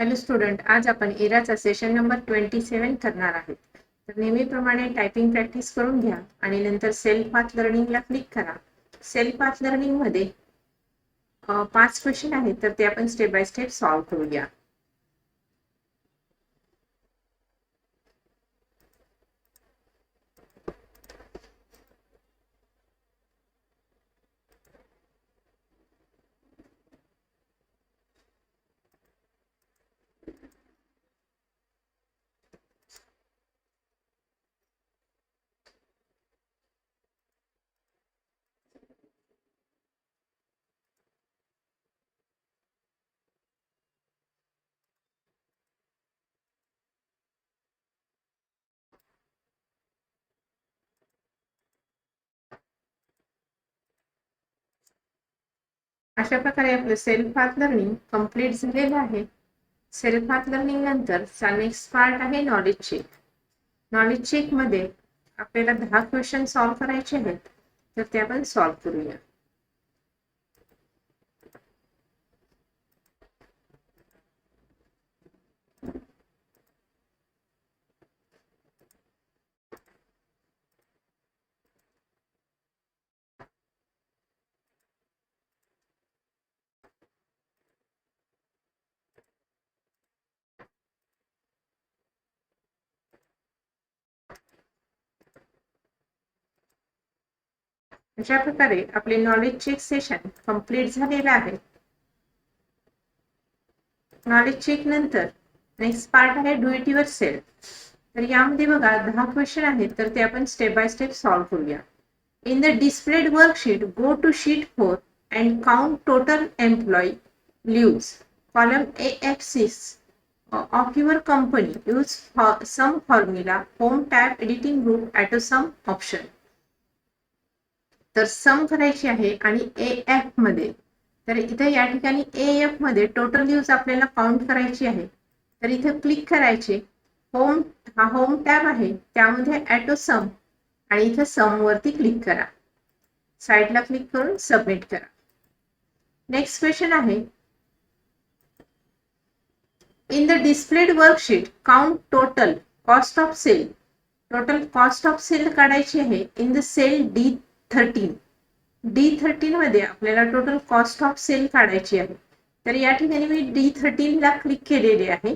Hello student, आज आपण एराचा session number 27 करणार आहेत. तर नेहमीप्रमाणे टायपिंग प्रॅक्टिस करून घ्या आणि नंतर सेल्फ पाथ लर्निंगला क्लिक करा. सेल्फ पाथ लर्निंग मध्ये 5 क्वेश्चन आहेत, तर ते आपण स्टेप बाय स्टेप सॉल्व्ह करूया. अशा प्रकारे आपलं सेल्फ पाथ लर्निंग कंप्लीट झालेलं आहे. सेल्फ पाथ लर्निंग नंतरचा नेक्स्ट पार्ट आहे नॉलेज चेक. नॉलेज चेक मध्ये आपल्याला 10 क्वेश्चन सॉल्व्ह करायचे आहेत, तर ते आपण सॉल्व्ह करूया. अशा प्रकारे आपले नॉलेज चेक सेशन कंप्लीट झालेलं आहे. नॉलेज चेक नंतर नेक्स्ट पार्ट आहे डू इट युअर सेल्फ. तर यामध्ये बघा 10 क्वेश्चन आहेत, तर ते आपण स्टेप बाय स्टेप सॉल्व्ह करूया. In the displayed worksheet go to sheet 4 and count total employee leaves. Column A-axis of your company use sum formula, home tab, editing group, auto sum option. तर सम करायची आहे आणि AF मध्ये, तर इथे या ठिकाणी AF मध्ये टोटल यूज आपल्याला काउंट करायची आहे. तर इथे क्लिक करायचे. होम टॅब आहे, त्यामध्ये ऑटो सम आणि इथे सम वरती क्लिक करा. साइडला क्लिक करून सबमिट करा. नेक्स्ट क्वेश्चन आहे in the displayed worksheet count total cost of sale. Total cost of sale काढायची आहे इन द सेल D13 मध्ये आपल्याला टोटल कॉस्ट ऑफ सेल काढायची आहे. तर या ठिकाणी मी D13 ला क्लिक केलेले आहे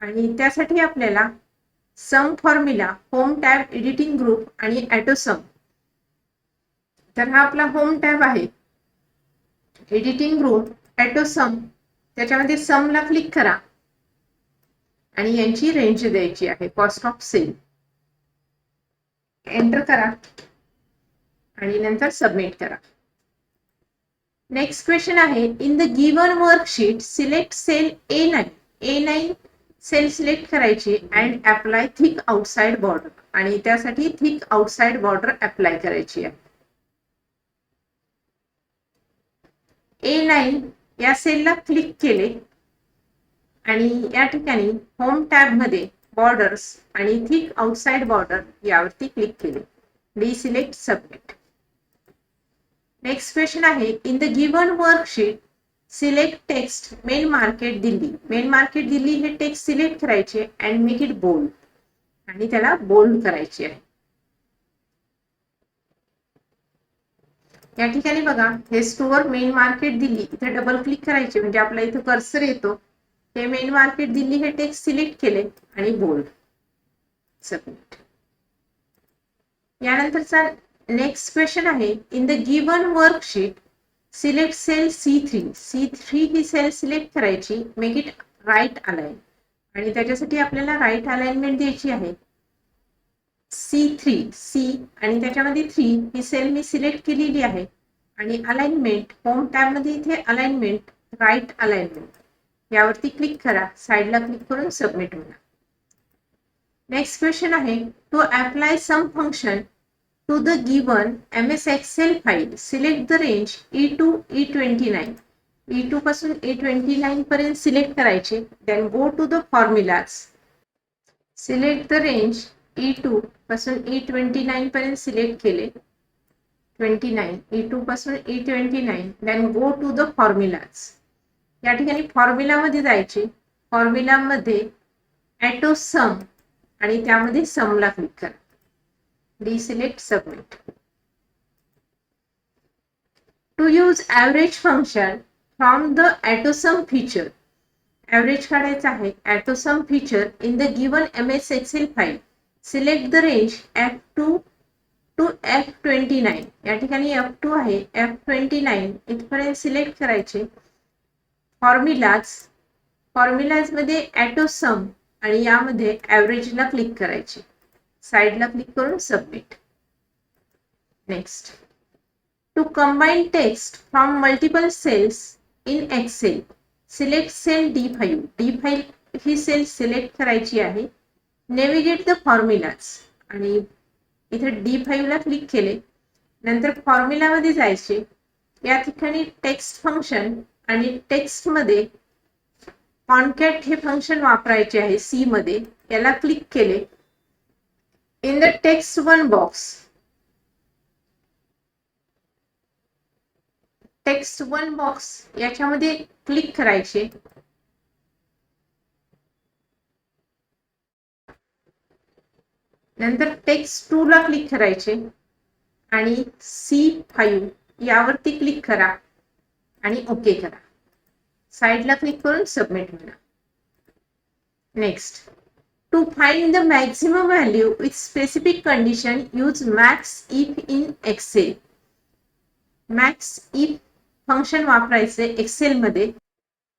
आणि त्यासाठी आपल्याला sum formula, home tab, editing group आणि ऑटो सम. तर हा आपला होम टॅब आहे, एडिटिंग ग्रुप, ऑटो सम, त्याच्यामध्ये सम ला क्लिक करा आणि यांची रेंज द्यायची आहे कॉस्ट ऑफ सेल. एंटर करा आणि नंतर सबमिट करा. नेक्स्ट क्वेश्चन आहे in the given worksheet select cell A9 cell select करायची and apply thick outside border. आणि त्यासाठी थिक आउटसाइड बॉर्डर अप्लाय करायची आहे. A9 या सेलला क्लिक केले आणि या ठिकाणी होम टॅब मध्ये बॉर्डर्स आणि थिक आउटसाइड बॉर्डर यावरती क्लिक केले. Deselect, submit. नेक्स्ट क्वेश्चन आहे in the given worksheet select text main market Delhi. Main market Delhi हे टेक्स्ट सिलेक्ट करायचे अँड मेक इट बोल्ड आणि त्याला बोल्ड करायचे आहे. या ठिकाणी बघा हे स्टोअर मेन मार्केट दिल्ली, इथे डबल क्लिक करायचे म्हणजे आपला इथे कर्सर येतो. हे मेन मार्केट दिल्ली हे टेक्स्ट सिलेक्ट केले आणि बोल्ड, सबमिट. यानंतरचा नेक्स्ट क्वेश्चन आहे in the given worksheet select cell C3 ही सेल सिलेक्ट करायची, मेक इट राईट अलाइन. आणि त्याच्यासाठी आपल्याला राईट अलाइनमेंट द्यायची आहे. C आणि त्याच्यामध्ये 3 ही सेल मी सिलेक्ट केलेली आहे आणि अलाइनमेंट होम टॅब मध्ये इथे अलाइनमेंट, राईट अलाइनमेंट यावरती क्लिक करा. साइडला क्लिक करून सबमिट होणार. नेक्स्ट क्वेश्चन आहे to apply sum function to the given MS Excel file select the range E2 E29. E2 पासून E29 पर्यंत सिलेक्ट करायचे. Then go to the formulas. Select the range E2 पासून E29 पर्यंत select केले. 29 E2 पासून E29. Then go to the formulas. या ठिकाणी formula मध्ये जायचे फॉर्म्युलामध्ये ॲटो सम आणि त्यामध्ये समला क्लिक करा. Deselect submit. To use average function from the autosum feature. Average काढायचा आहे. Autosum feature in the given MS Excel file. Select the range F2 to F29. या ठिकाणी F2 आहे, F29 इथपर्यंत सिलेक्ट करायचे. फॉर्म्युलाज मध्ये ॲटोसम आणि यामध्ये ॲव्हरेजला क्लिक करायचे. साइडला क्लिक करून submit. Next. To combine text from multiple cells in Excel. Select cell D5. D5 ही सेल सिलेक्ट करायची आहे. नेव्हिगेट द फॉर्म्युलाज आणि इथे D5 ला क्लिक केले. नंतर फॉर्म्युलामध्ये जायचे. या ठिकाणी टेक्स्ट फंक्शन आणि टेक्स्ट मध्ये कॉन्कॅट हे फंक्शन वापरायचे आहे सी मध्ये. याला क्लिक केले. In the text one box, text one box याच्यामध्ये क्लिक करायचे. नंतर टेक्स्ट 2 ला क्लिक करायचे आणि C5 यावरती क्लिक करा आणि ओके करा. साइडला क्लिक करून सबमिट करा. Next. To find the maximum value with specific condition use max if in Excel. Max if function वापरायचे एक्सेल मध्ये.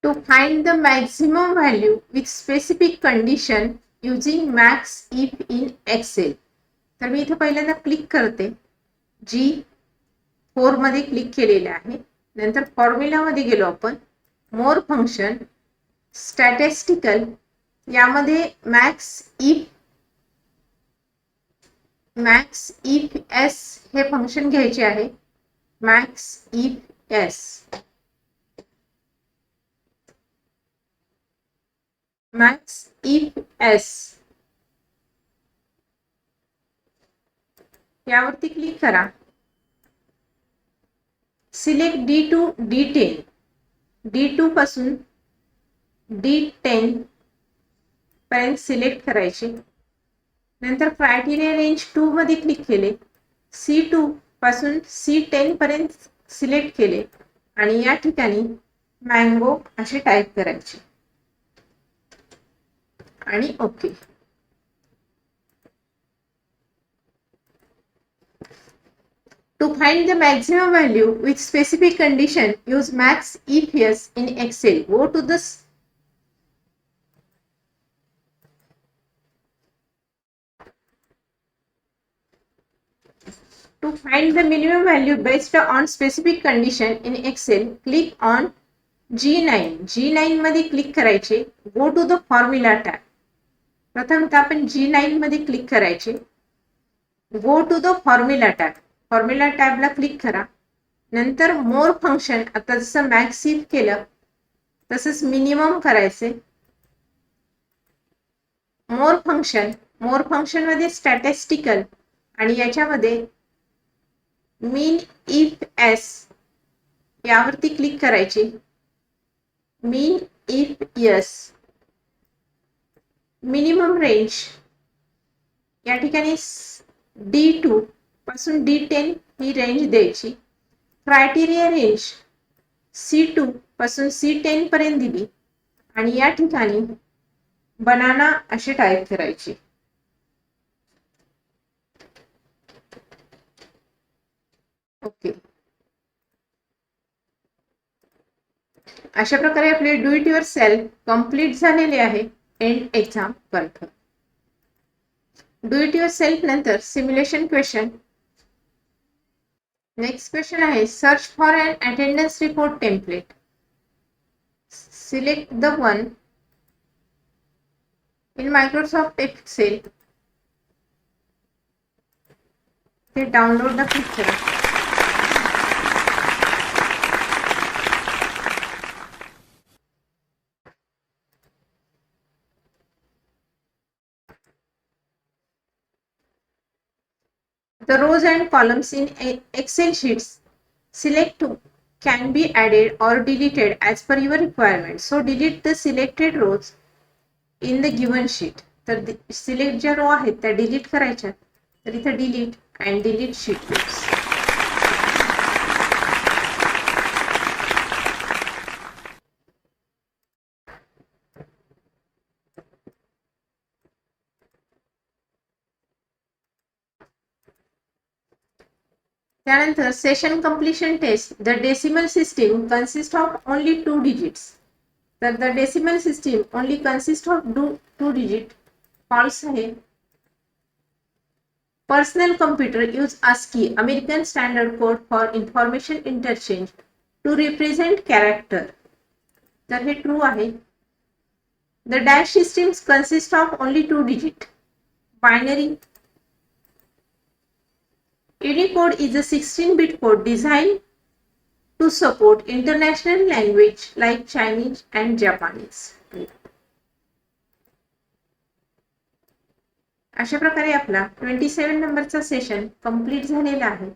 To find the maximum value with specific condition using max if in Excel. तर मी इथे पहिल्यांदा click करते. G4 मध्ये click केलेले आहे. नंतर फॉर्म्युला मध्ये गेलो आपण. मोर फंक्शन, स्टॅटिस्टिकल यामध्ये मॅक्स इफ एस हे फंक्शन घ्यायचे आहे. Max if S. Max if S यावरती क्लिक करा. Select D2 D10. D2 पासून D10 पर्यंत सिलेक्ट करायचे. नंतर क्रायटेरिया रेंज 2 मध्ये क्लिक केले. C2 पासून C10 पर्यंत सिलेक्ट केले आणि या ठिकाणी मँगो असे टाइप करायचे आणि okay. To find the maximum value with specific condition, use max if yes in Excel. Go to this. To find the minimum value based on specific condition in Excel, click on G9. G9 मध्ये click करायचे. Go to the formula tab. प्रथमतः आपण G9 मध्ये click करायचे. Go to the formula tab. Formula टॅबला click करा. नंतर मोर function, आता जसं मॅक्स इफ केलं तसंच मिनिमम करायचे. मोर फंक्शन मध्ये स्टॅटिस्टिकल आणि याच्यामध्ये मीन इफ एस यावरती क्लिक करायचे. मीन इफ एस. मिनिमम रेंज या ठिकाणी D2 पासून D10 ही रेंज द्यायची. क्रायटेरिया रेंज C2 पासून C10 पर्यंत दिली आणि या ठिकाणी बनाना असे टाइप करायचे. ओके. अशा प्रकारे आपले do it yourself complete झालेले आहे. End exam confirm. Do it yourself नंतर सिम्युलेशन क्वेश्चन. नेक्स्ट क्वेश्चन आहे search for an attendance report template. Select the one in Microsoft Excel. ते डाउनलोडला क्लिक करा. The rows and columns in Excel sheets select can be added or deleted as per your requirement. So delete the selected rows in the given sheet. तर select ज्या row आहेत त्या delete करायच्या. तर इथं delete and delete sheet rows. त्यानंतर session completion test. The decimal system consist of only 2 digits. तर the decimal system only consist of 2 digit. False आहे. Personal computer use ASCII American standard code for information interchange to represent character. तर हे true आहे. The dash systems consist of only 2 digit. Binary. Unicode is a 16-bit code designed to support international language like Chinese and Japanese. अशा प्रकारे आपला 27 नंबरचा session complete झालेला आहे.